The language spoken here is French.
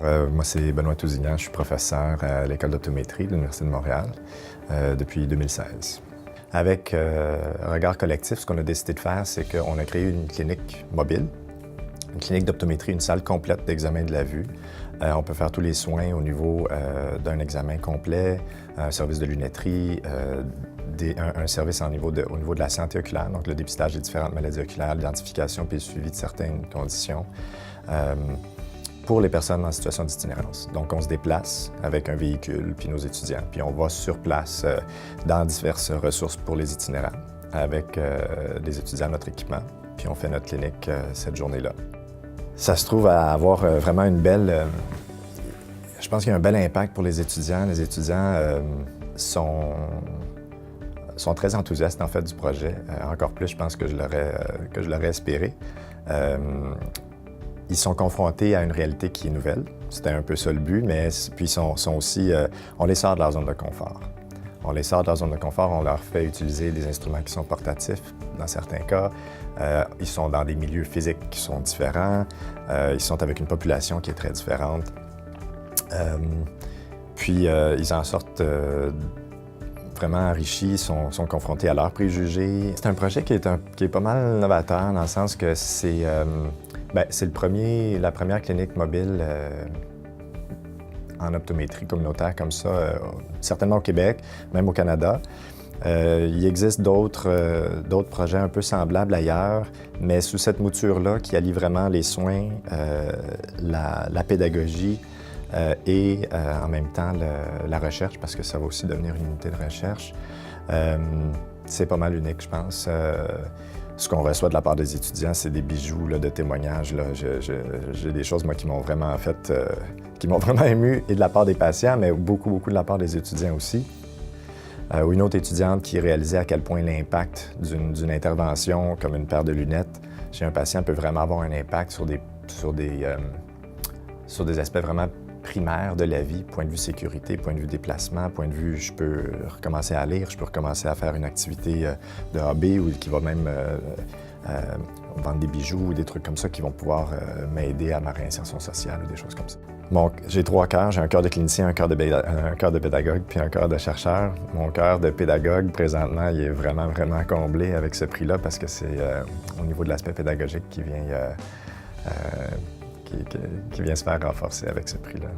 Moi, c'est Benoît Tousignan, je suis professeur à l'École d'optométrie de l'Université de Montréal depuis 2016. Avec Regard Collectif, ce qu'on a décidé de faire, c'est qu'on a créé une clinique mobile, une clinique d'optométrie, une salle complète d'examen de la vue. On peut faire tous les soins au niveau d'un examen complet, un service de lunetterie, un service au niveau de la santé oculaire, donc le dépistage des différentes maladies oculaires, l'identification puis le suivi de certaines conditions. Pour les personnes en situation d'itinérance. Donc, on se déplace avec un véhicule, puis nos étudiants, puis on va sur place dans diverses ressources pour les itinérants avec des étudiants à notre équipement, puis on fait notre clinique cette journée-là. Ça se trouve à avoir vraiment une belle... je pense qu'il y a un bel impact pour les étudiants. Les étudiants sont très enthousiastes, en fait, du projet. Encore plus, je pense, que je l'aurais espéré. Ils sont confrontés à une réalité qui est nouvelle. C'était un peu ça le but, mais puis sont aussi... on les sort de leur zone de confort. On les sort de leur zone de confort, on leur fait utiliser des instruments qui sont portatifs, dans certains cas. Ils sont dans des milieux physiques qui sont différents. Ils sont avec une population qui est très différente. Puis ils en sortent vraiment enrichis, sont confrontés à leurs préjugés. C'est un projet qui est pas mal novateur dans le sens que c'est la première clinique mobile en optométrie communautaire comme ça, certainement au Québec, même au Canada. Il existe d'autres projets un peu semblables ailleurs, mais sous cette mouture-là qui allie vraiment les soins, la pédagogie et en même temps la recherche, parce que ça va aussi devenir une unité de recherche. C'est pas mal unique, je pense. Ce qu'on reçoit de la part des étudiants, c'est des bijoux là, de témoignages. J'ai des choses, moi, qui m'ont vraiment qui m'ont vraiment ému, et de la part des patients, mais beaucoup de la part des étudiants aussi. Ou une autre étudiante qui réalisait à quel point l'impact d'une intervention comme une paire de lunettes chez un patient peut vraiment avoir un impact sur des aspects vraiment primaires de la vie, point de vue sécurité, point de vue déplacement, point de vue je peux recommencer à lire, je peux recommencer à faire une activité de hobby ou qui va même vendre des bijoux ou des trucs comme ça qui vont pouvoir m'aider à ma réinsertion sociale ou des choses comme ça. J'ai 3 cœurs. J'ai un cœur de clinicien, un cœur de pédagogue puis un cœur de chercheur. Mon cœur de pédagogue, présentement, il est vraiment comblé avec ce prix-là parce que c'est au niveau de l'aspect pédagogique qui vient se faire renforcer avec ce prix-là.